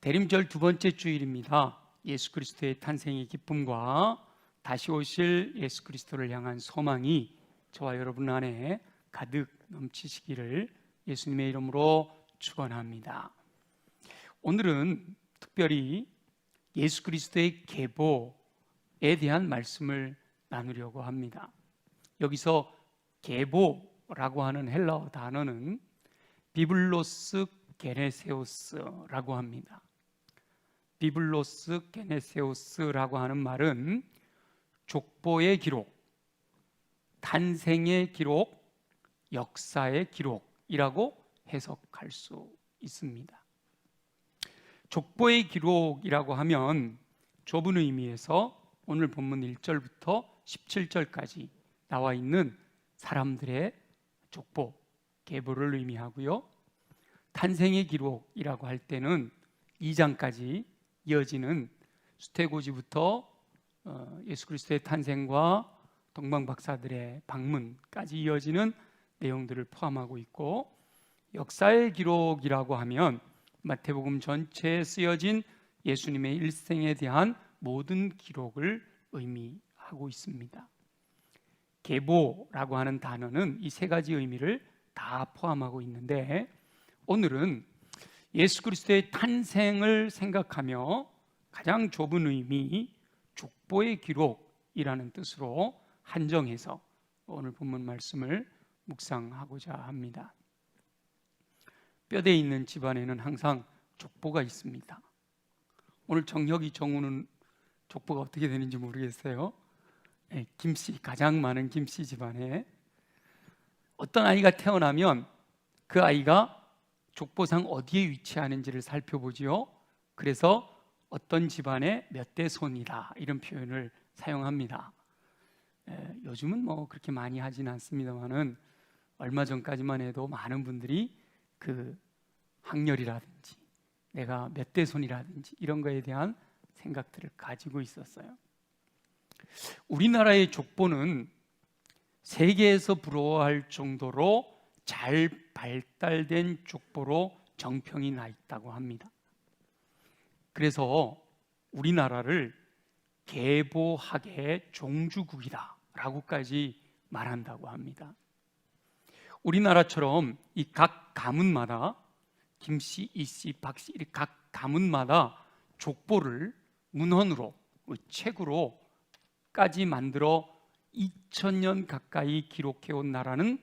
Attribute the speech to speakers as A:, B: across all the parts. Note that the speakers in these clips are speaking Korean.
A: 대림절 두 번째 주일입니다. 예수 그리스도의 탄생의 기쁨과 다시 오실 예수 그리스도를 향한 소망이 저와 여러분 안에 가득 넘치시기를 예수님의 이름으로 축원합니다. 오늘은 특별히 예수 그리스도의 계보에 대한 말씀을 나누려고 합니다. 여기서 계보라고 하는 헬라어 단어는 비블로스 게네세우스라고 합니다. 비블로스 게네세우스라고 하는 말은 족보의 기록, 탄생의 기록, 역사의 기록이라고 해석할 수 있습니다. 족보의 기록이라고 하면 좁은 의미에서 오늘 본문 1절부터 17절까지 나와 있는 사람들의 족보, 계보를 의미하고요. 탄생의 기록이라고 할 때는 2장까지 이어지는 수태고지부터 예수 그리스도의 탄생과 동방박사들의 방문까지 이어지는 내용들을 포함하고 있고, 역사의 기록이라고 하면 마태복음 전체에 쓰여진 예수님의 일생에 대한 모든 기록을 의미하고 있습니다. 계보라고 하는 단어는 이 세 가지 의미를 다 포함하고 있는데, 오늘은 예수 그리스도의 탄생을 생각하며 가장 좁은 의미, 족보의 기록이라는 뜻으로 한정해서 오늘 본문 말씀을 묵상하고자 합니다. 뼈대 있는 집안에는 항상 족보가 있습니다. 오늘 정혁이, 정우는 족보가 어떻게 되는지 모르겠어요. 김씨, 가장 많은 김씨 집안에 어떤 아이가 태어나면 그 아이가 족보상 어디에 위치하는지를 살펴보지요. 그래서 어떤 집안의 몇 대 손이다, 이런 표현을 사용합니다. 요즘은 뭐 그렇게 많이 하진 않습니다만은 얼마 전까지만 해도 많은 분들이 그 학렬이라든지 내가 몇 대 손이라든지 이런 거에 대한 생각들을 가지고 있었어요. 우리나라의 족보는 세계에서 부러워할 정도로 잘 발달된 족보로 정평이 나 있다고 합니다. 그래서 우리나라를 계보학의 종주국이다 라고까지 말한다고 합니다. 우리나라처럼 이 각 가문마다 김씨, 이씨, 박씨, 각 가문마다 족보를 문헌으로, 책으로까지 만들어 2000년 가까이 기록해온 나라는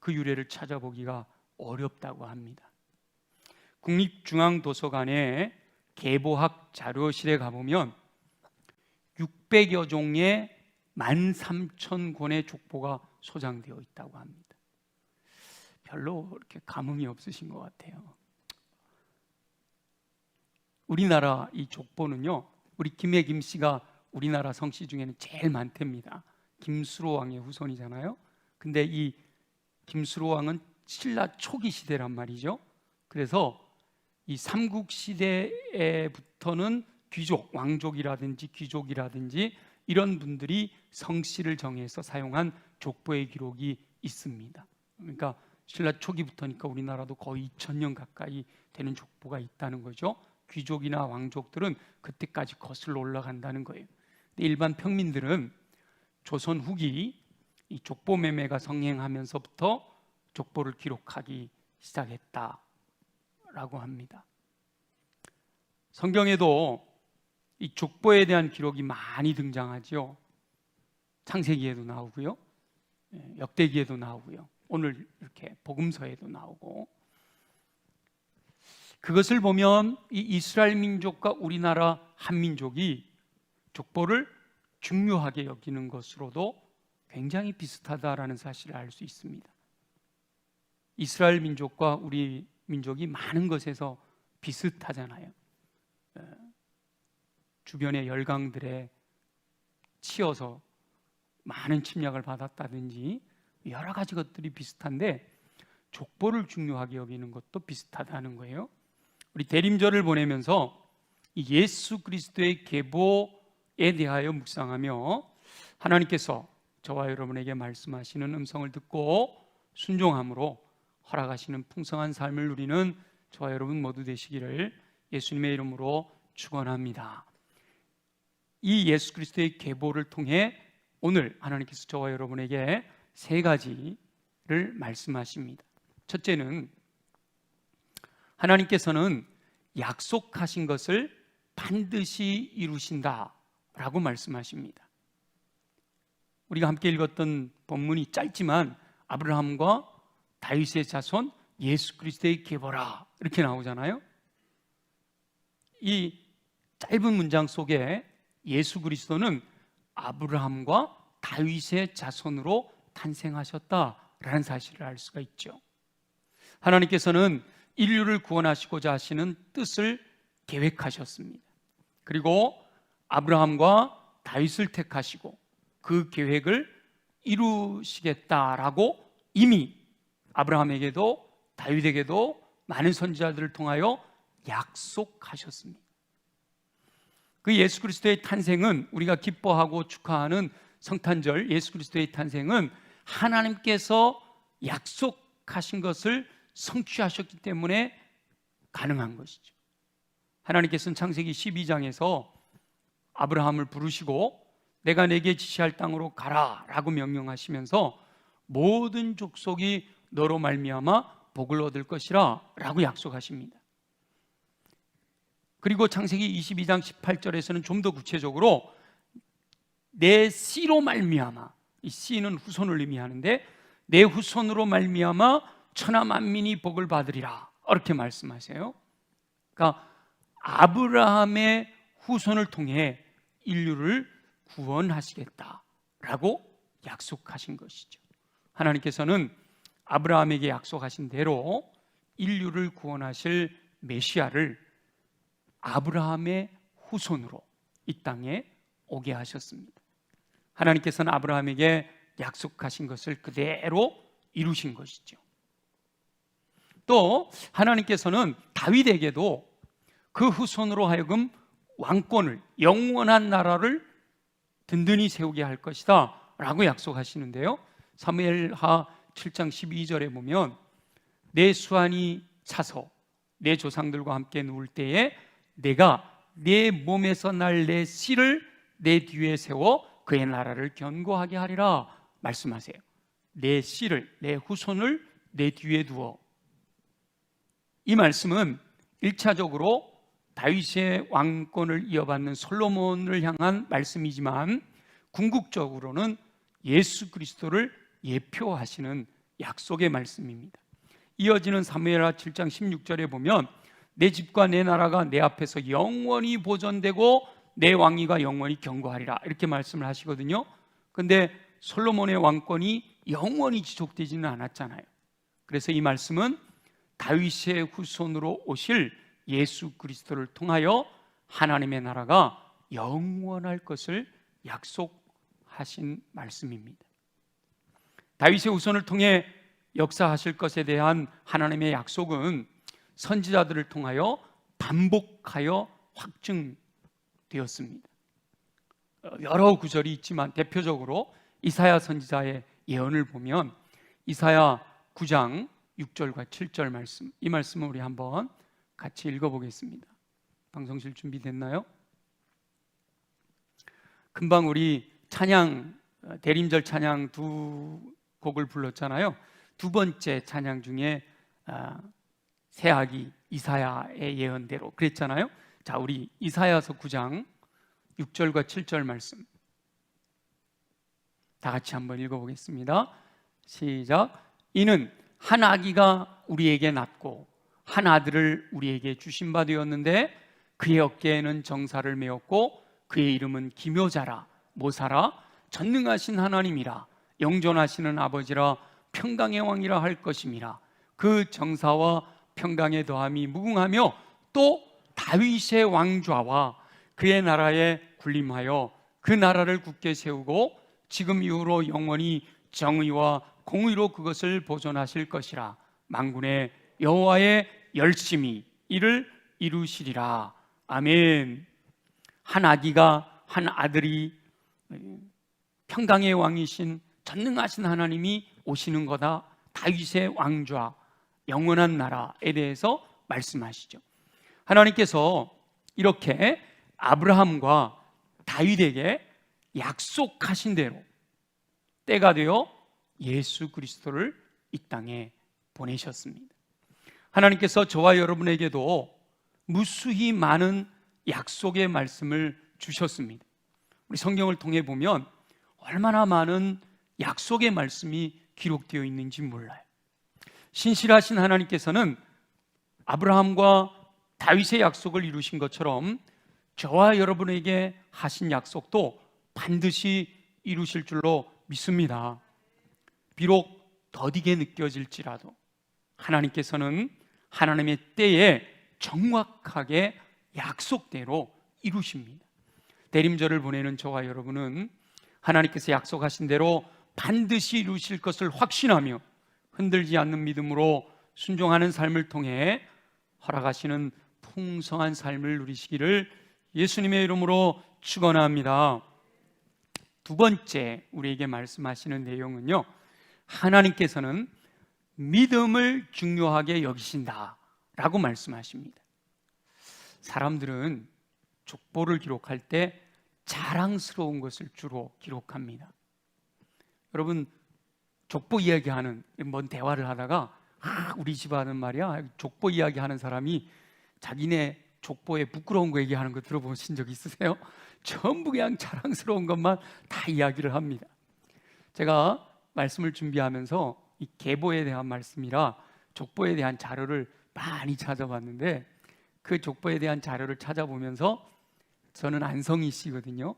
A: 그 유래를 찾아보기가 어렵다고 합니다. 국립중앙도서관의 계보학 자료실에 가보면 600여 종의 13,000권의 족보가 소장되어 있다고 합니다. 별로 이렇게 감흥이 없으신 것 같아요. 우리나라 이 족보는요, 우리 김해 김씨가 우리나라 성씨 중에는 제일 많답니다. 김수로 왕의 후손이잖아요. 근데 이 김수로 왕은 신라 초기 시대란 말이죠. 그래서 이 삼국 시대에부터는 귀족, 왕족이라든지 귀족이라든지 이런 분들이 성씨를 정해서 사용한 족보의 기록이 있습니다. 그러니까 신라 초기부터니까 우리나라도 거의 2000년 가까이 되는 족보가 있다는 거죠. 귀족이나 왕족들은 그때까지 거슬러 올라간다는 거예요. 근데 일반 평민들은 조선 후기 이 족보 매매가 성행하면서부터 족보를 기록하기 시작했다라고 합니다. 성경에도 이 족보에 대한 기록이 많이 등장하죠. 창세기에도 나오고요, 역대기에도 나오고요, 오늘 이렇게 복음서에도 나오고. 그것을 보면 이 이스라엘 민족과 우리나라 한민족이 족보를 중요하게 여기는 것으로도 굉장히 비슷하다라는 사실을 알 수 있습니다. 이스라엘 민족과 우리 민족이 많은 것에서 비슷하잖아요. 주변의 열강들에 치여서 많은 침략을 받았다든지 여러 가지 것들이 비슷한데 족보를 중요하게 여기는 것도 비슷하다는 거예요. 우리 대림절을 보내면서 이 예수 그리스도의 계보에 대하여 묵상하며 하나님께서 저와 여러분에게 말씀하시는 음성을 듣고 순종함으로 허락하시는 풍성한 삶을 누리는 저와 여러분 모두 되시기를 예수님의 이름으로 축원합니다. 이 예수 그리스도의 계보를 통해 오늘 하나님께서 저와 여러분에게 세 가지를 말씀하십니다. 첫째는 하나님께서는 약속하신 것을 반드시 이루신다라고 말씀하십니다. 우리가 함께 읽었던 본문이 짧지만 아브라함과 다윗의 자손 예수 그리스도의 계보라 이렇게 나오잖아요. 이 짧은 문장 속에 예수 그리스도는 아브라함과 다윗의 자손으로 탄생하셨다라는 사실을 알 수가 있죠. 하나님께서는 인류를 구원하시고자 하시는 뜻을 계획하셨습니다. 그리고 아브라함과 다윗을 택하시고 그 계획을 이루시겠다라고 이미 아브라함에게도 다윗에게도 많은 선지자들을 통하여 약속하셨습니다. 그 예수 그리스도의 탄생은 우리가 기뻐하고 축하하는 성탄절 예수 그리스도의 탄생은 하나님께서 약속하신 것을 성취하셨기 때문에 가능한 것이죠. 하나님께서는 창세기 12장에서 아브라함을 부르시고 내가 내게 지시할 땅으로 가라 라고 명령하시면서 모든 족속이 너로 말미암아 복을 얻을 것이라 라고 약속하십니다. 그리고 창세기 22장 18절에서는 좀 더 구체적으로 내 씨로 말미암아, 이 씨는 후손을 의미하는데 내 후손으로 말미암아 천하 만민이 복을 받으리라 이렇게 말씀하세요. 그러니까 아브라함의 후손을 통해 인류를 구원하시겠다라고 약속하신 것이죠. 하나님께서는 아브라함에게 약속하신 대로 인류를 구원하실 메시아를 아브라함의 후손으로 이 땅에 오게 하셨습니다. 하나님께서는 아브라함에게 약속하신 것을 그대로 이루신 것이죠. 또 하나님께서는 다윗에게도 그 후손으로 하여금 왕권을, 영원한 나라를 든든히 세우게 할 것이다 라고 약속하시는데요, 사무엘하 7장 12절에 보면 내 수완이 차서 내 조상들과 함께 누울 때에 내가 내 몸에서 날 내 씨를 내 뒤에 세워 그의 나라를 견고하게 하리라 말씀하세요. 내 씨를, 내 후손을 내 뒤에 두어. 이 말씀은 1차적으로 다윗의 왕권을 이어받는 솔로몬을 향한 말씀이지만 궁극적으로는 예수 그리스도를 예표하시는 약속의 말씀입니다. 이어지는 사무엘하 7장 16절에 보면 내 집과 내 나라가 내 앞에서 영원히 보존되고 내 왕위가 영원히 견고하리라 이렇게 말씀을 하시거든요. 그런데 솔로몬의 왕권이 영원히 지속되지는 않았잖아요. 그래서 이 말씀은 다윗의 후손으로 오실 예수 그리스도를 통하여 하나님의 나라가 영원할 것을 약속하신 말씀입니다. 다윗의 후손을 통해 역사하실 것에 대한 하나님의 약속은 선지자들을 통하여 반복하여 확증되었습니다. 여러 구절이 있지만 대표적으로 이사야 선지자의 예언을 보면 이사야 9장 6절과 7절 말씀, 이 말씀을 우리 한번 같이 읽어보겠습니다. 방송실 준비됐나요? 금방 우리 찬양, 대림절 찬양 두 곡을 불렀잖아요. 두 번째 찬양 중에 새아기 이사야의 예언대로 그랬잖아요. 자, 우리 이사야서 9장 6절과 7절 말씀 다 같이 한번 읽어보겠습니다. 시작. 이는 한 아기가 우리에게 낳고 한 아들을 우리에게 주신 바 되었는데 그의 어깨에는 정사를 메었고 그의 이름은 기묘자라 모사라 전능하신 하나님이라 영존하시는 아버지라 평강의 왕이라 할 것임이라. 그 정사와 평강의 더함이 무궁하며 또 다윗의 왕좌와 그의 나라에 군림하여 그 나라를 굳게 세우고 지금 이후로 영원히 정의와 공의로 그것을 보존하실 것이라. 만군의 여호와의 열심히 이를 이루시리라. 아멘. 한 아기가, 한 아들이 평강의 왕이신 전능하신 하나님이 오시는 거다. 다윗의 왕좌, 영원한 나라에 대해서 말씀하시죠. 하나님께서 이렇게 아브라함과 다윗에게 약속하신 대로 때가 되어 예수 그리스도를 이 땅에 보내셨습니다. 하나님께서 저와 여러분에게도 무수히 많은 약속의 말씀을 주셨습니다. 우리 성경을 통해 보면 얼마나 많은 약속의 말씀이 기록되어 있는지 몰라요. 신실하신 하나님께서는 아브라함과 다윗의 약속을 이루신 것처럼 저와 여러분에게 하신 약속도 반드시 이루실 줄로 믿습니다. 비록 더디게 느껴질지라도 하나님께서는 하나님의 때에 정확하게 약속대로 이루십니다. 대림절을 보내는 저와 여러분은 하나님께서 약속하신 대로 반드시 이루실 것을 확신하며 흔들지 않는 믿음으로 순종하는 삶을 통해 허락하시는 풍성한 삶을 누리시기를 예수님의 이름으로 축원합니다. 두 번째 우리에게 말씀하시는 내용은요, 하나님께서는 믿음을 중요하게 여기신다 라고 말씀하십니다. 사람들은 족보를 기록할 때 자랑스러운 것을 주로 기록합니다. 여러분, 족보 이야기하는 뭔 대화를 하다가 우리 집안은 말이야, 족보 이야기하는 사람이 자기네 족보에 부끄러운 거 얘기하는 거 들어보신 적 있으세요? 전부 그냥 자랑스러운 것만 다 이야기를 합니다. 제가 말씀을 준비하면서 이 계보에 대한 말씀이라 족보에 대한 자료를 많이 찾아봤는데, 그 족보에 대한 자료를 찾아보면서 저는 안성희 씨거든요.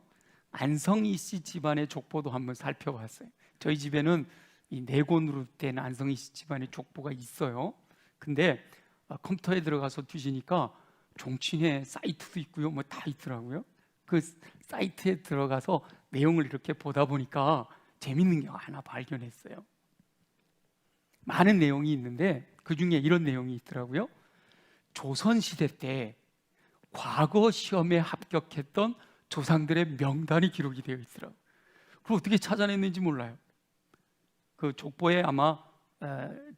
A: 안성희 씨 집안의 족보도 한번 살펴봤어요. 저희 집에는 이 4권으로 된 안성희 씨 집안의 족보가 있어요. 근데 컴퓨터에 들어가서 뒤지니까 종친회 사이트도 있고요, 뭐 다 있더라고요. 그 사이트에 들어가서 내용을 이렇게 보다 보니까 재밌는 게 하나 발견했어요. 많은 내용이 있는데 그 중에 이런 내용이 있더라고요. 조선시대 때 과거 시험에 합격했던 조상들의 명단이 기록이 되어 있더라고요. 그걸 어떻게 찾아냈는지 몰라요. 그 족보에 아마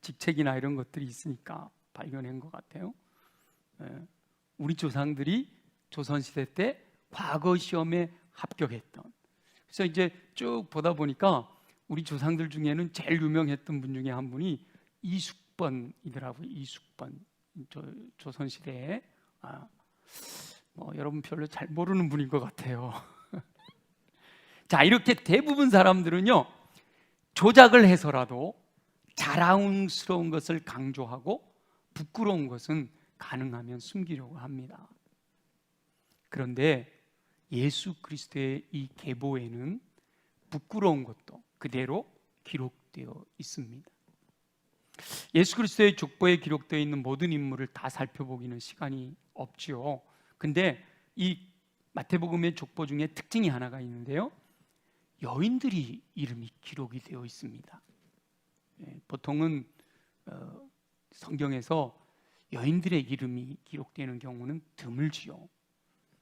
A: 직책이나 이런 것들이 있으니까 발견한 것 같아요. 우리 조상들이 조선시대 때 과거 시험에 합격했던, 그래서 이제 쭉 보다 보니까 우리 조상들 중에는 제일 유명했던 분 중에 한 분이 이숙번이더라고요. 이숙번. 조선시대에 여러분 별로 잘 모르는 분인 것 같아요. 자, 이렇게 대부분 사람들은요, 조작을 해서라도 자랑스러운 것을 강조하고 부끄러운 것은 가능하면 숨기려고 합니다. 그런데 예수 그리스도의 이 계보에는 부끄러운 것도 그대로 기록되어 있습니다. 예수 그리스도의 족보에 기록되어 있는 모든 인물을 다 살펴보기는 시간이 없지요. 근데 이 마태복음의 족보 중에 특징이 하나가 있는데요, 여인들이 이름이 기록이 되어 있습니다. 보통은 성경에서 여인들의 이름이 기록되는 경우는 드물지요.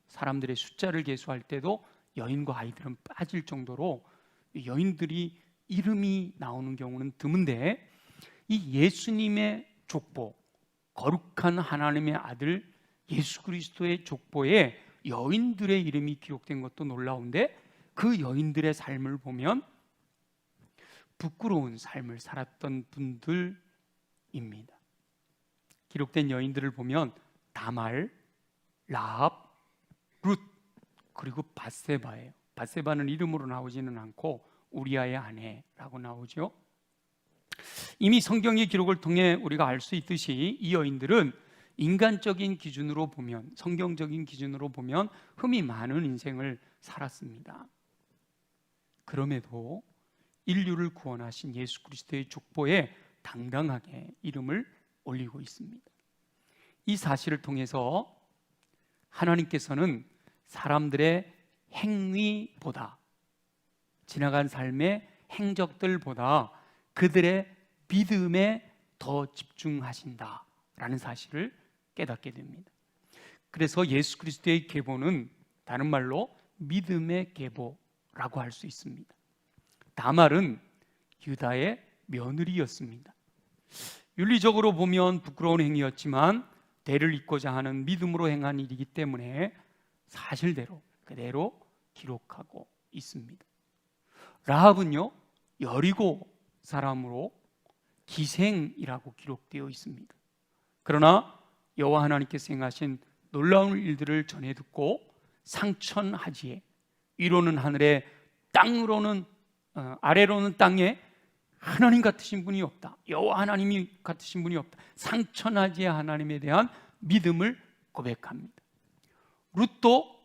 A: 사람들의 숫자를 계수할 때도 여인과 아이들은 빠질 정도로 여인들이 이름이 나오는 경우는 드문데, 이 예수님의 족보, 거룩한 하나님의 아들 예수 그리스도의 족보에 여인들의 이름이 기록된 것도 놀라운데, 그 여인들의 삶을 보면 부끄러운 삶을 살았던 분들입니다. 기록된 여인들을 보면 다말, 라합, 룻, 그리고 밧세바예요. 밧세바는 이름으로 나오지는 않고 우리아의 아내라고 나오죠. 이미 성경의 기록을 통해 우리가 알 수 있듯이 이 여인들은 인간적인 기준으로 보면, 성경적인 기준으로 보면 흠이 많은 인생을 살았습니다. 그럼에도 인류를 구원하신 예수 그리스도의 족보에 당당하게 이름을 올리고 있습니다. 이 사실을 통해서 하나님께서는 사람들의 행위보다, 지나간 삶의 행적들보다 그들의 믿음에 더 집중하신다라는 사실을 깨닫게 됩니다. 그래서 예수 그리스도의 계보는 다른 말로 믿음의 계보라고 할 수 있습니다. 다말은 유다의 며느리였습니다. 윤리적으로 보면 부끄러운 행위였지만 대를 잇고자 하는 믿음으로 행한 일이기 때문에 사실대로 그대로 기록하고 있습니다. 라합은요, 여리고 사람으로 기생이라고 기록되어 있습니다. 그러나 여호와 하나님께서 행하신 놀라운 일들을 전해 듣고 상천하지에, 위로는 하늘에 땅으로는 아래로는 땅에 하나님 같으신 분이 없다, 여호와 하나님이 같으신 분이 없다, 상천하지에 하나님에 대한 믿음을 고백합니다. 룻도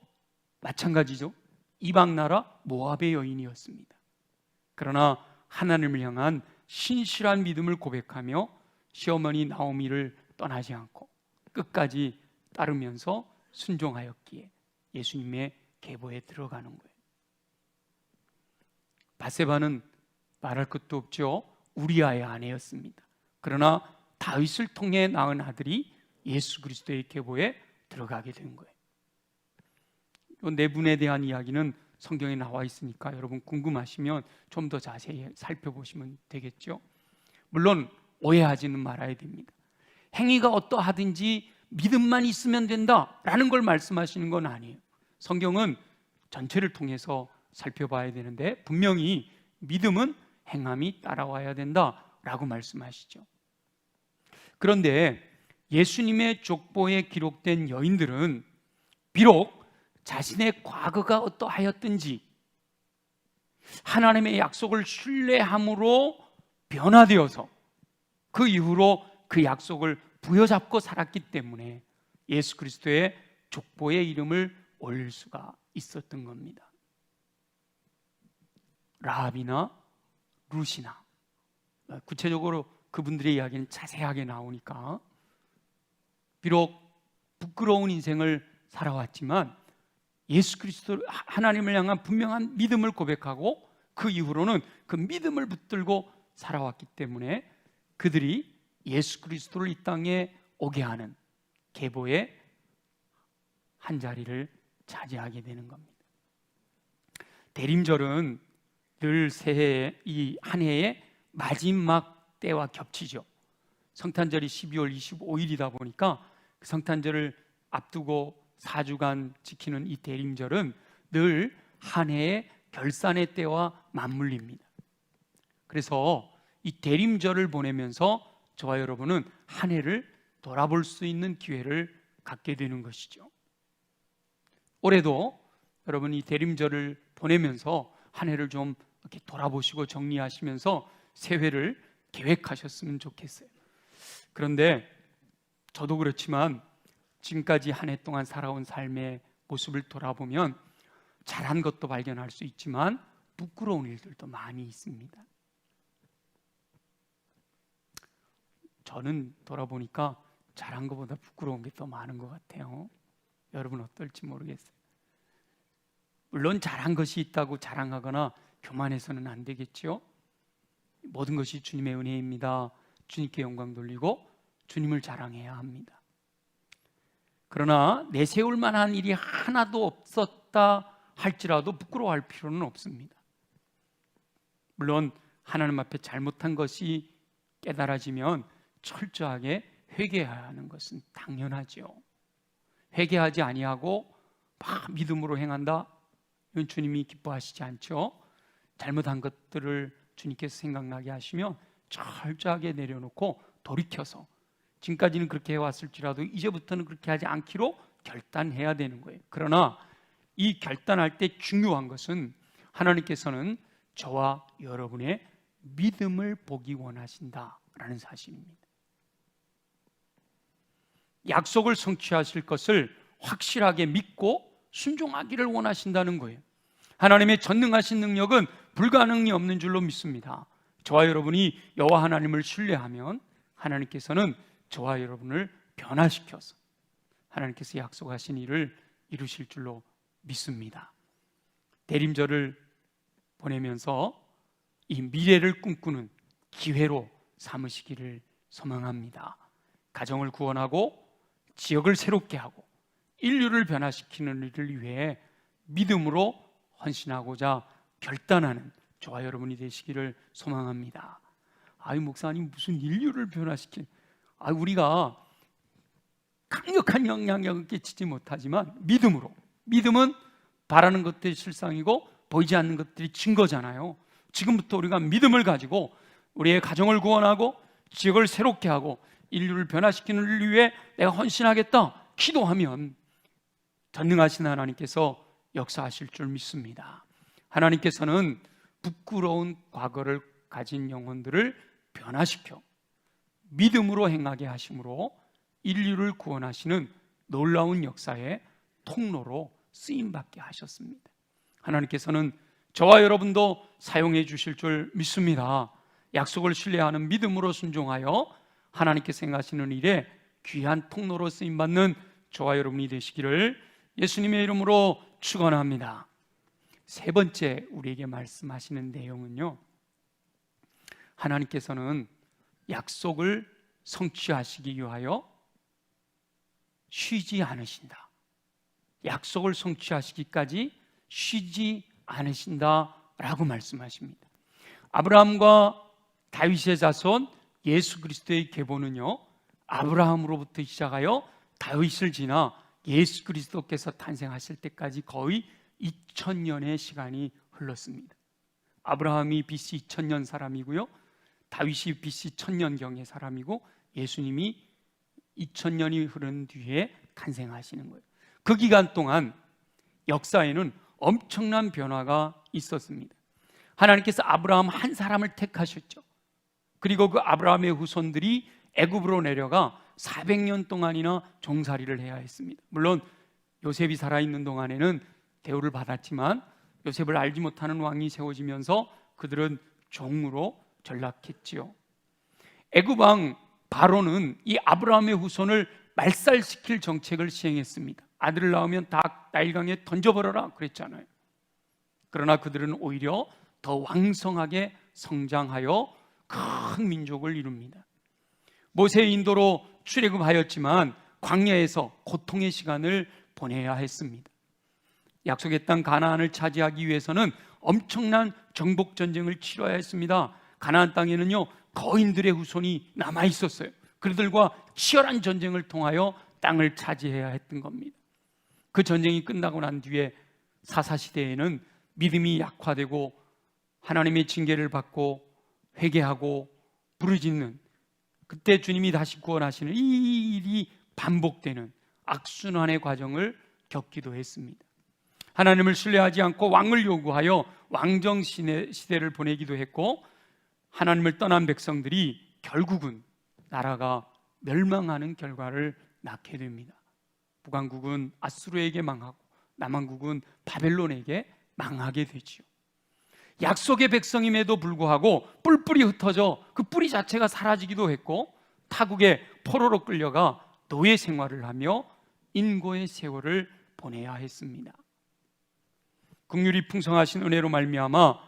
A: 마찬가지죠. 이방 나라 모압의 여인이었습니다. 그러나 하나님을 향한 신실한 믿음을 고백하며 시어머니 나오미를 떠나지 않고 끝까지 따르면서 순종하였기에 예수님의 계보에 들어가는 거예요. 바세바는 말할 것도 없죠. 우리아의 아내였습니다. 그러나 다윗을 통해 낳은 아들이 예수 그리스도의 계보에 들어가게 된 거예요. 이 네 분에 대한 이야기는 성경에 나와 있으니까 여러분 궁금하시면 좀 더 자세히 살펴보시면 되겠죠. 물론 오해하지는 말아야 됩니다. 행위가 어떠하든지 믿음만 있으면 된다라는 걸 말씀하시는 건 아니에요. 성경은 전체를 통해서 살펴봐야 되는데 분명히 믿음은 행함이 따라와야 된다라고 말씀하시죠. 그런데 예수님의 족보에 기록된 여인들은 비록 자신의 과거가 어떠하였든지 하나님의 약속을 신뢰함으로 변화되어서 그 이후로 그 약속을 부여잡고 살았기 때문에 예수 그리스도의 족보의 이름을 올릴 수가 있었던 겁니다. 라합이나 룻이나, 구체적으로 그분들의 이야기는 자세하게 나오니까 비록 부끄러운 인생을 살아왔지만 예수 그리스도 하나님을 향한 분명한 믿음을 고백하고 그 이후로는 그 믿음을 붙들고 살아왔기 때문에 그들이 예수 그리스도를 이 땅에 오게 하는 계보의 한 자리를 차지하게 되는 겁니다. 대림절은 늘 새해 이 한 해의 마지막 때와 겹치죠. 성탄절이 12월 25일이다 보니까 그 성탄절을 앞두고 4주간 지키는 이 대림절은 늘 한 해의 결산의 때와 맞물립니다. 그래서 이 대림절을 보내면서 저와 여러분은 한 해를 돌아볼 수 있는 기회를 갖게 되는 것이죠. 올해도 여러분 이 대림절을 보내면서 한 해를 좀 이렇게 돌아보시고 정리하시면서 새해를 계획하셨으면 좋겠어요. 그런데 저도 그렇지만 지금까지 한 해 동안 살아온 삶의 모습을 돌아보면 잘한 것도 발견할 수 있지만 부끄러운 일들도 많이 있습니다. 저는 돌아보니까 잘한 것보다 부끄러운 게 더 많은 것 같아요. 여러분 어떨지 모르겠어요. 물론 잘한 것이 있다고 자랑하거나 교만해서는 안 되겠죠. 모든 것이 주님의 은혜입니다. 주님께 영광 돌리고 주님을 자랑해야 합니다. 그러나 내세울 만한 일이 하나도 없었다 할지라도 부끄러워할 필요는 없습니다. 물론 하나님 앞에 잘못한 것이 깨달아지면 철저하게 회개해야 하는 것은 당연하죠. 회개하지 아니하고 막 믿음으로 행한다? 이건 주님이 기뻐하시지 않죠. 잘못한 것들을 주님께서 생각나게 하시면 철저하게 내려놓고 돌이켜서 지금까지는 그렇게 해왔을지라도 이제부터는 그렇게 하지 않기로 결단해야 되는 거예요. 그러나 이 결단할 때 중요한 것은 하나님께서는 저와 여러분의 믿음을 보기 원하신다라는 사실입니다. 약속을 성취하실 것을 확실하게 믿고 순종하기를 원하신다는 거예요. 하나님의 전능하신 능력은 불가능이 없는 줄로 믿습니다. 저와 여러분이 여호와 하나님을 신뢰하면 하나님께서는 저와 여러분을 변화시켜서 하나님께서 약속하신 일을 이루실 줄로 믿습니다. 대림절을 보내면서 이 미래를 꿈꾸는 기회로 삼으시기를 소망합니다. 가정을 구원하고 지역을 새롭게 하고 인류를 변화시키는 일을 위해 믿음으로 헌신하고자 결단하는 저와 여러분이 되시기를 소망합니다. 목사님 무슨 인류를 변화시킨? 우리가 강력한 영향력을 끼치지 못하지만 믿음은 바라는 것들이 실상이고 보이지 않는 것들이 증거잖아요. 지금부터 우리가 믿음을 가지고 우리의 가정을 구원하고 지역을 새롭게 하고 인류를 변화시키는 일 위해 내가 헌신하겠다 기도하면 전능하신 하나님께서 역사하실 줄 믿습니다. 하나님께서는 부끄러운 과거를 가진 영혼들을 변화시켜 믿음으로 행하게 하심으로 인류를 구원하시는 놀라운 역사의 통로로 쓰임받게 하셨습니다. 하나님께서는 저와 여러분도 사용해 주실 줄 믿습니다. 약속을 신뢰하는 믿음으로 순종하여 하나님께서 행하시는 일에 귀한 통로로 쓰임받는 저와 여러분이 되시기를 예수님의 이름으로 축원합니다. 세 번째 우리에게 말씀하시는 내용은요, 하나님께서는 약속을 성취하시기 위하여 쉬지 않으신다. 약속을 성취하시기까지 쉬지 않으신다라고 말씀하십니다. 아브라함과 다윗의 자손 예수 그리스도의 계보는요, 아브라함으로부터 시작하여 다윗을 지나 예수 그리스도께서 탄생하실 때까지 거의 2000년의 시간이 흘렀습니다. 아브라함이 BC 2000년 사람이고요, 다윗이 BC 1000년경의 사람이고 예수님이 2000년이 흐른 뒤에 탄생하시는 거예요. 그 기간 동안 역사에는 엄청난 변화가 있었습니다. 하나님께서 아브라함 한 사람을 택하셨죠. 그리고 그 아브라함의 후손들이 애굽으로 내려가 400년 동안이나 종살이를 해야 했습니다. 물론 요셉이 살아있는 동안에는 대우를 받았지만 요셉을 알지 못하는 왕이 세워지면서 그들은 종으로 전락했지요. 애굽 왕 바로는 이 아브라함의 후손을 말살시킬 정책을 시행했습니다. 아들을 낳으면 다 나일강에 던져버려라 그랬잖아요. 그러나 그들은 오히려 더 왕성하게 성장하여 큰 민족을 이룹니다. 모세의 인도로 출애굽하였지만 광야에서 고통의 시간을 보내야 했습니다. 약속의 땅 가나안을 차지하기 위해서는 엄청난 정복 전쟁을 치러야 했습니다. 가나안 땅에는요, 거인들의 후손이 남아 있었어요. 그들과 치열한 전쟁을 통하여 땅을 차지해야 했던 겁니다. 그 전쟁이 끝나고 난 뒤에 사사시대에는 믿음이 약화되고 하나님의 징계를 받고 회개하고 부르짖는, 그때 주님이 다시 구원하시는 이 일이 반복되는 악순환의 과정을 겪기도 했습니다. 하나님을 신뢰하지 않고 왕을 요구하여 왕정 시대를 보내기도 했고, 하나님을 떠난 백성들이 결국은 나라가 멸망하는 결과를 낳게 됩니다. 북왕국은 아수르에게 망하고 남왕국은 바벨론에게 망하게 되지요. 약속의 백성임에도 불구하고 뿔뿔이 흩어져 그 뿌리 자체가 사라지기도 했고, 타국의 포로로 끌려가 노예 생활을 하며 인고의 세월을 보내야 했습니다. 긍휼이 풍성하신 은혜로 말미암아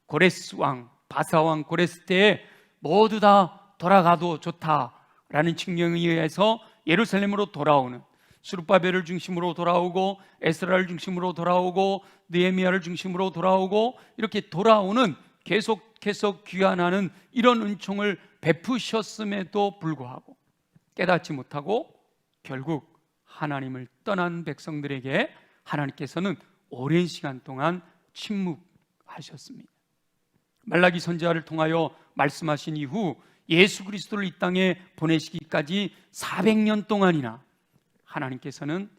A: 고레스 왕, 바사 왕 고레스 때에 모두 다 돌아가도 좋다라는 칙령에 의해서 예루살렘으로 돌아오는, 스룹바벨을 중심으로 돌아오고 에스라를 중심으로 돌아오고 느헤미야를 중심으로 돌아오고 이렇게 돌아오는, 계속해서 귀환하는 이런 은총을 베푸셨음에도 불구하고 깨닫지 못하고 결국 하나님을 떠난 백성들에게 하나님께서는 오랜 시간 동안 침묵하셨습니다. 말라기 선지자를 통하여 말씀하신 이후 예수 그리스도를 이 땅에 보내시기까지 400년 동안이나 하나님께서는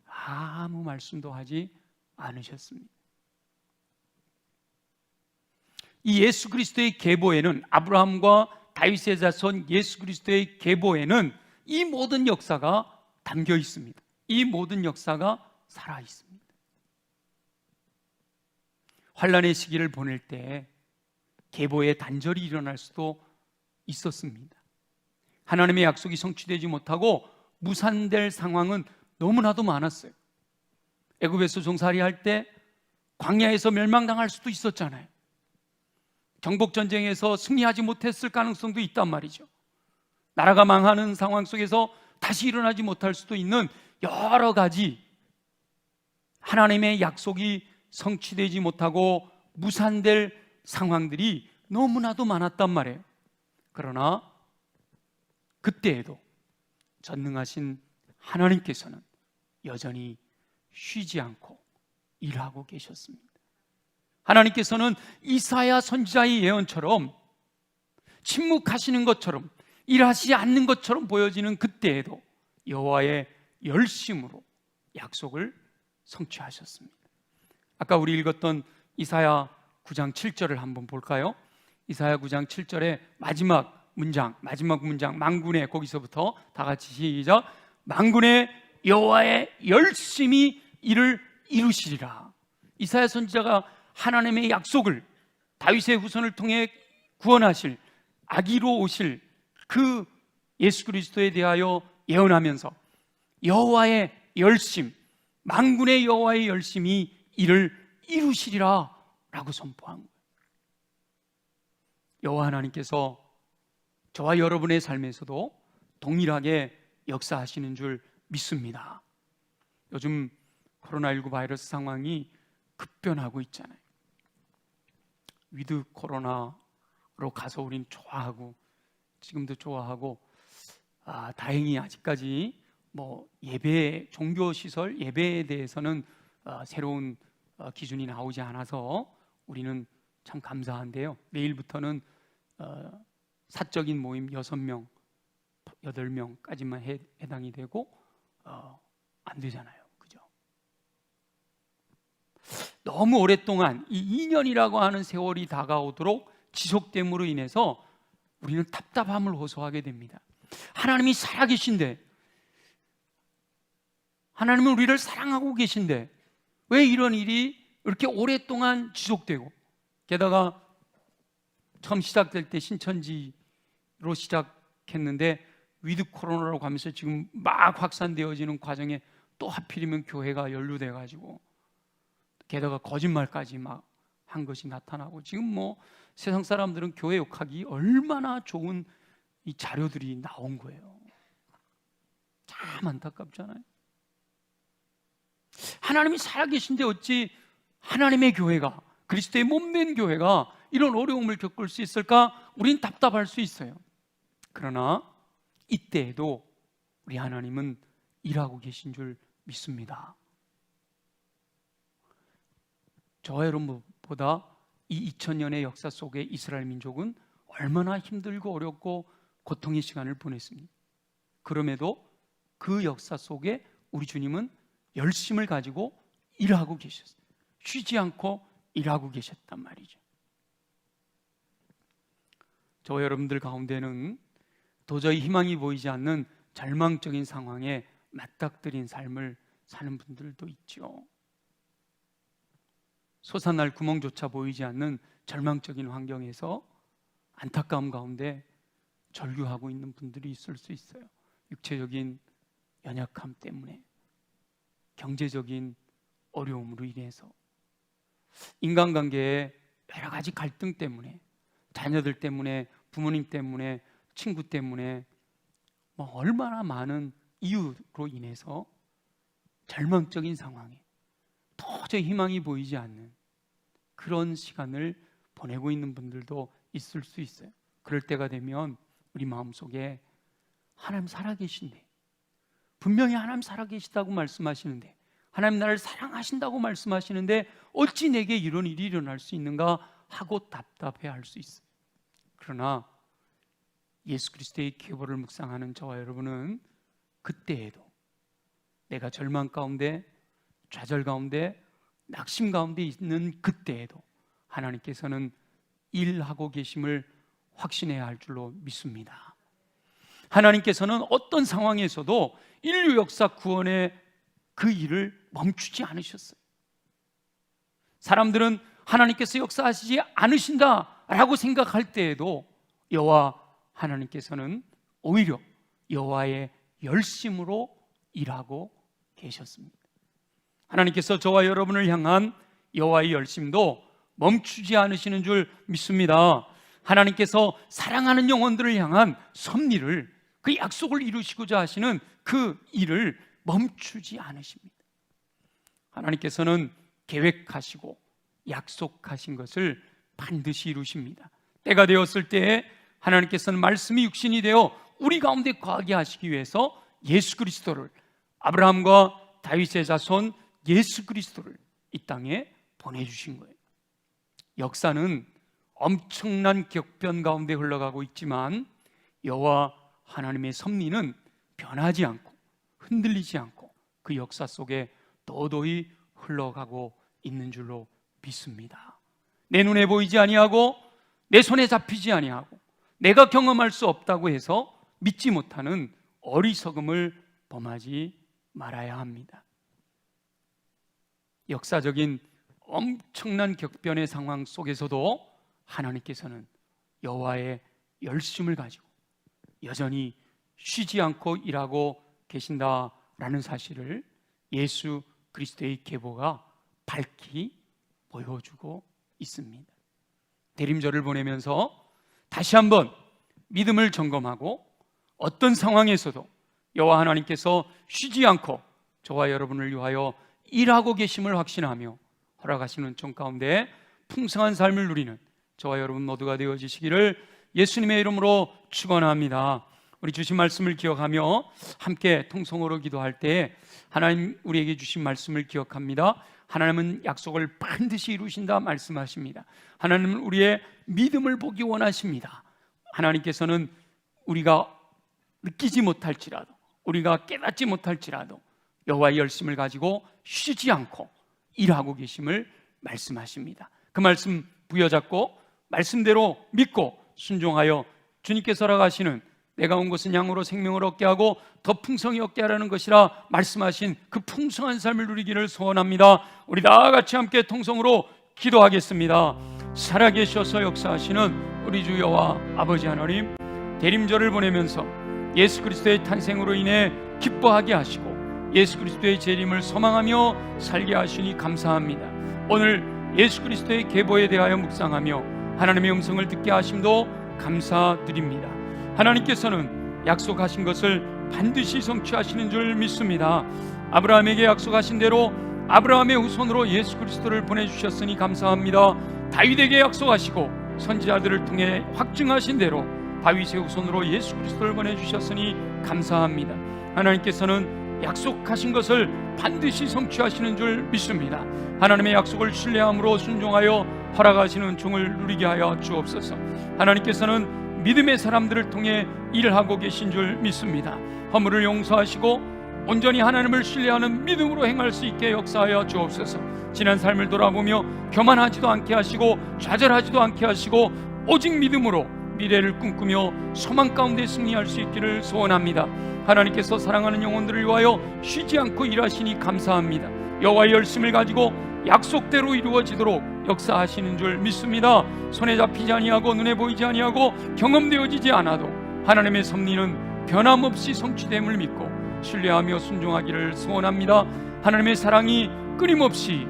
A: 아무 말씀도 하지 않으셨습니다. 이 예수 그리스도의 계보에는, 아브라함과 다윗의 자손 예수 그리스도의 계보에는 이 모든 역사가 담겨 있습니다. 이 모든 역사가 살아 있습니다. 환난의 시기를 보낼 때 계보에 단절이 일어날 수도 있었습니다. 하나님의 약속이 성취되지 못하고 무산될 상황은 너무나도 많았어요. 애굽에서 종살이할 때 광야에서 멸망당할 수도 있었잖아요. 정복전쟁에서 승리하지 못했을 가능성도 있단 말이죠. 나라가 망하는 상황 속에서 다시 일어나지 못할 수도 있는 여러 가지 하나님의 약속이 성취되지 못하고 무산될 상황들이 너무나도 많았단 말이에요. 그러나 그때에도 전능하신 하나님께서는 여전히 쉬지 않고 일하고 계셨습니다. 하나님께서는 이사야 선지자의 예언처럼 침묵하시는 것처럼 일하시지 않는 것처럼 보여지는 그때에도 여호와의 열심으로 약속을 성취하셨습니다. 아까 우리 읽었던 이사야 9장 7절을 한번 볼까요? 이사야 9장 7절의 마지막 문장 만군의, 거기서부터 다 같이 시작. 만군의 여호와의 열심히 이를 이루시리라. 이사야 선지자가 하나님의 약속을, 다윗의 후손을 통해 구원하실, 아기로 오실 그 예수 그리스도에 대하여 예언하면서 여호와의 열심, 만군의 여호와의 열심이 이를 이루시리라 라고 선포한 거예요. 여호와 하나님께서 저와 여러분의 삶에서도 동일하게 역사하시는 줄 믿습니다. 요즘 코로나19 바이러스 상황이 급변하고 있잖아요. 위드 코로나로 가서 우린 좋아하고, 지금도 좋아하고, 다행히 아직까지 예배, 종교시설 예배에 대해서는 새로운 기준이 나오지 않아서 우리는 참 감사한데요. 내일부터는 사적인 모임 6명, 8명까지만 해당이 되고 안 되잖아요. 그죠? 너무 오랫동안 이 2년이라고 하는 세월이 다가오도록 지속됨으로 인해서 우리는 답답함을 호소하게 됩니다. 하나님이 살아계신데, 하나님은 우리를 사랑하고 계신데 왜 이런 일이 이렇게 오랫동안 지속되고, 게다가 처음 시작될 때 신천지로 시작했는데 위드 코로나라고 하면서 지금 막 확산되어지는 과정에 또 하필이면 교회가 연루돼 가지고, 게다가 거짓말까지 막 한 것이 나타나고, 지금 세상 사람들은 교회 욕하기 얼마나 좋은 이 자료들이 나온 거예요. 참 안타깝잖아요. 하나님이 살아계신데 어찌 하나님의 교회가, 그리스도의 몸된 교회가 이런 어려움을 겪을 수 있을까? 우린 답답할 수 있어요. 그러나 이때에도 우리 하나님은 일하고 계신 줄 믿습니다. 저와 여러분보다 이 2000년의 역사 속에 이스라엘 민족은 얼마나 힘들고 어렵고 고통의 시간을 보냈습니다. 그럼에도 그 역사 속에 우리 주님은 열심을 가지고 일하고 계셨어요. 쉬지 않고 일하고 계셨단 말이죠. 저와 여러분들 가운데는 도저히 희망이 보이지 않는 절망적인 상황에 맞닥뜨린 삶을 사는 분들도 있죠. 솟아날 구멍조차 보이지 않는 절망적인 환경에서 안타까움 가운데 절규하고 있는 분들이 있을 수 있어요. 육체적인 연약함 때문에, 경제적인 어려움으로 인해서, 인간관계의 여러 가지 갈등 때문에, 자녀들 때문에, 부모님 때문에, 친구 때문에, 얼마나 많은 이유로 인해서 절망적인 상황에 도저히 희망이 보이지 않는 그런 시간을 보내고 있는 분들도 있을 수 있어요. 그럴 때가 되면 우리 마음속에 하나님 살아계신데, 분명히 하나님 살아계시다고 말씀하시는데, 하나님 나를 사랑하신다고 말씀하시는데 어찌 내게 이런 일이 일어날 수 있는가 하고 답답해할 수 있어요. 그러나 예수 그리스도의 계보를 묵상하는 저와 여러분은 그때에도, 내가 절망 가운데, 좌절 가운데, 낙심 가운데 있는 그때에도 하나님께서는 일하고 계심을 확신해야 할 줄로 믿습니다. 하나님께서는 어떤 상황에서도 인류 역사 구원의 그 일을 멈추지 않으셨어요. 사람들은 하나님께서 역사하시지 않으신다라고 생각할 때에도 여호와 하나님께서는 오히려 여호와의 열심으로 일하고 계셨습니다. 하나님께서 저와 여러분을 향한 여호와의 열심도 멈추지 않으시는 줄 믿습니다. 하나님께서 사랑하는 영혼들을 향한 섭리를, 그 약속을 이루시고자 하시는 그 일을 멈추지 않으십니다. 하나님께서는 계획하시고 약속하신 것을 반드시 이루십니다. 때가 되었을 때에 하나님께서는 말씀이 육신이 되어 우리 가운데 거하게 하시기 위해서 예수 그리스도를 아브라함과 다윗의 자손 예수 그리스도를 이 땅에 보내주신 거예요. 역사는 엄청난 격변 가운데 흘러가고 있지만 여호와 하나님의 섭리는 변하지 않고 흔들리지 않고 그 역사 속에 도도히 흘러가고 있는 줄로 믿습니다. 내 눈에 보이지 아니하고 내 손에 잡히지 아니하고 내가 경험할 수 없다고 해서 믿지 못하는 어리석음을 범하지 말아야 합니다. 역사적인 엄청난 격변의 상황 속에서도 하나님께서는 여호와의 열심을 가지고 여전히 쉬지 않고 일하고 계신다라는 사실을 예수 그리스도의 계보가 밝히 보여주고 있습니다. 대림절을 보내면서 다시 한번 믿음을 점검하고 어떤 상황에서도 여호와 하나님께서 쉬지 않고 저와 여러분을 위하여 일하고 계심을 확신하며 허락하시는 은총 가운데 풍성한 삶을 누리는 저와 여러분 모두가 되어지시기를 예수님의 이름으로 축원합니다. 우리 주신 말씀을 기억하며 함께 통성으로 기도할 때 하나님 우리에게 주신 말씀을 기억합니다. 하나님은 약속을 반드시 이루신다 말씀하십니다. 하나님은 우리의 믿음을 보기 원하십니다. 하나님께서는 우리가 느끼지 못할지라도 우리가 깨닫지 못할지라도 여호와의 열심을 가지고 쉬지 않고 일하고 계심을 말씀하십니다. 그 말씀 부여잡고 말씀대로 믿고 순종하여 주님께서 허락하시는 내가 온 것은 양으로 생명을 얻게 하고 더 풍성히 얻게 하라는 것이라 말씀하신 그 풍성한 삶을 누리기를 소원합니다. 우리 다 같이 함께 통성으로 기도하겠습니다. 살아계셔서 역사하시는 우리 주 여호와 아버지 하나님, 대림절을 보내면서 예수 그리스도의 탄생으로 인해 기뻐하게 하시고 예수 그리스도의 재림을 소망하며 살게 하시니 감사합니다. 오늘 예수 그리스도의 계보에 대하여 묵상하며 하나님의 음성을 듣게 하심도 감사드립니다. 하나님께서는 약속하신 것을 반드시 성취하시는 줄 믿습니다. 아브라함에게 약속하신 대로 아브라함의 후손으로 예수 그리스도를 보내주셨으니 감사합니다. 다윗에게 약속하시고 선지자들을 통해 확증하신 대로 다윗의 후손으로 예수 그리스도를 보내주셨으니 감사합니다. 하나님께서는 약속하신 것을 반드시 성취하시는 줄 믿습니다. 하나님의 약속을 신뢰함으로 순종하여 허락하시는 은총을 누리게 하여 주옵소서. 하나님께서는 믿음의 사람들을 통해 일을 하고 계신 줄 믿습니다. 허물을 용서하시고 온전히 하나님을 신뢰하는 믿음으로 행할 수 있게 역사하여 주옵소서. 지난 삶을 돌아보며 교만하지도 않게 하시고 좌절하지도 않게 하시고 오직 믿음으로 미래를 꿈꾸며 소망 가운데 승리할 수 있기를 소원합니다. 하나님께서 사랑하는 영혼들을 위하여 쉬지 않고 일하시니 감사합니다. 여호와의 열심을 가지고 약속대로 이루어지도록 역사하시는 줄 믿습니다. 손에 잡히지 아니하고 눈에 보이지 아니하고 경험되어지지 않아도 하나님의 섭리는 변함없이 성취됨을 믿고 신뢰하며 순종하기를 소원합니다. 하나님의 사랑이 끊임없이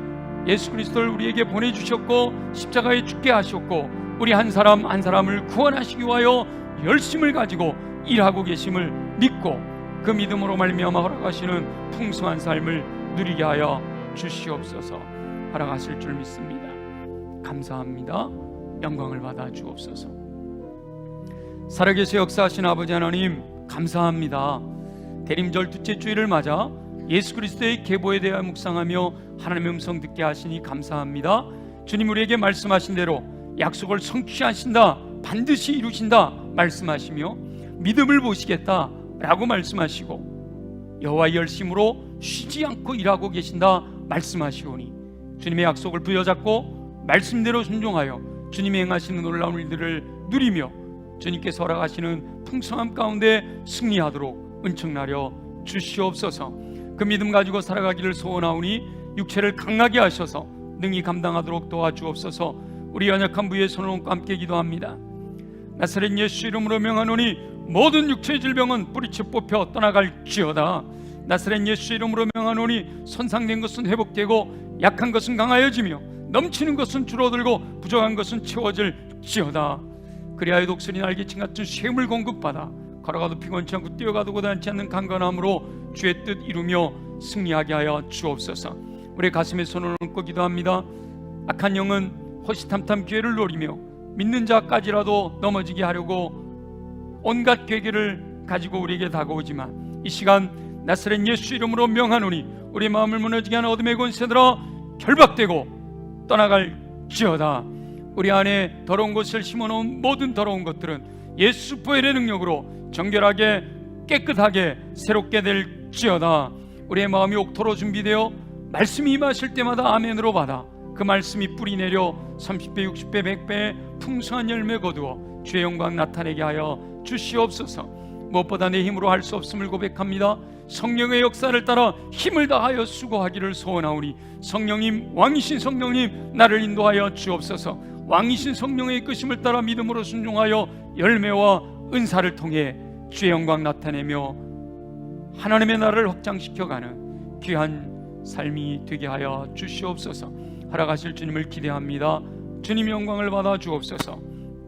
A: 예수 그리스도를 우리에게 보내주셨고 십자가에 죽게 하셨고 우리 한 사람 한 사람을 구원하시기 위하여 열심을 가지고 일하고 계심을 믿고 그 믿음으로 말미암아 허락하시는 풍성한 삶을 누리게 하여 주시옵소서. 허락하실 줄 믿습니다. 감사합니다. 영광을 받아 주옵소서. 살아계셔 역사하신 아버지 하나님 감사합니다. 대림절 둘째 주일을 맞아 예수 그리스도의 계보에 대하여 묵상하며 하나님의 음성 듣게 하시니 감사합니다. 주님 우리에게 말씀하신 대로 약속을 성취하신다, 반드시 이루신다 말씀하시며 믿음을 보시겠다 라고 말씀하시고 여호와의 열심으로 쉬지 않고 일하고 계신다 말씀하시오니 주님의 약속을 부여잡고 말씀대로 순종하여 주님이 행하시는 놀라운 일들을 누리며 주님께서 허락하시는 풍성함 가운데 승리하도록 은총나려 주시옵소서. 그 믿음 가지고 살아가기를 소원하오니 육체를 강하게 하셔서 능히 감당하도록 도와주옵소서. 우리 연약한 부의 손을 얹고 함께 기도합니다. 나사렛 예수 이름으로 명하노니 모든 육체의 질병은 뿌리째 뽑혀 떠나갈지어다. 나사렛 예수 이름으로 명하노니 손상된 것은 회복되고 약한 것은 강하여지며 넘치는 것은 줄어들고 부족한 것은 채워질지어다. 그리하여 독수리 날개친 같은 쇠물 공급받아 걸어가도 피곤치 않고 뛰어가도 고단치 않는 강건함으로 주의 뜻 이루며 승리하게 하여 주옵소서. 우리 가슴에 손을 얹고 기도합니다. 악한 영은 호시탐탐 기회를 노리며 믿는 자까지라도 넘어지게 하려고 온갖 계계를 가지고 우리에게 다가오지만 이 시간 나사렛 예수 이름으로 명하노니 우리 마음을 무너지게 하는 어둠의 권세들아 결박되고 떠나갈지어다. 우리 안에 더러운 것을 심어놓은 모든 더러운 것들은 예수 부활의 능력으로 정결하게 깨끗하게 새롭게 될지어다. 우리의 마음이 옥토로 준비되어 말씀이 임하실 때마다 아멘으로 받아 그 말씀이 뿌리 내려 30배 60배 100배의 풍성한 열매 거두어 주의 영광 나타내게 하여 주시옵소서. 무엇보다 내 힘으로 할 수 없음을 고백합니다. 성령의 역사를 따라 힘을 다하여 수고하기를 소원하오니 성령님, 왕이신 성령님, 나를 인도하여 주옵소서. 왕이신 성령의 이끄심을 따라 믿음으로 순종하여 열매와 은사를 통해 주의 영광 나타내며 하나님의 나라를 확장시켜가는 귀한 삶이 되게 하여 주시옵소서. 허락하실 주님을 기대합니다. 주님 영광을 받아 주옵소서.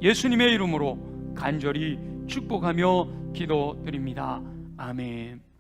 A: 예수님의 이름으로 간절히 축복하며 기도드립니다. 아멘.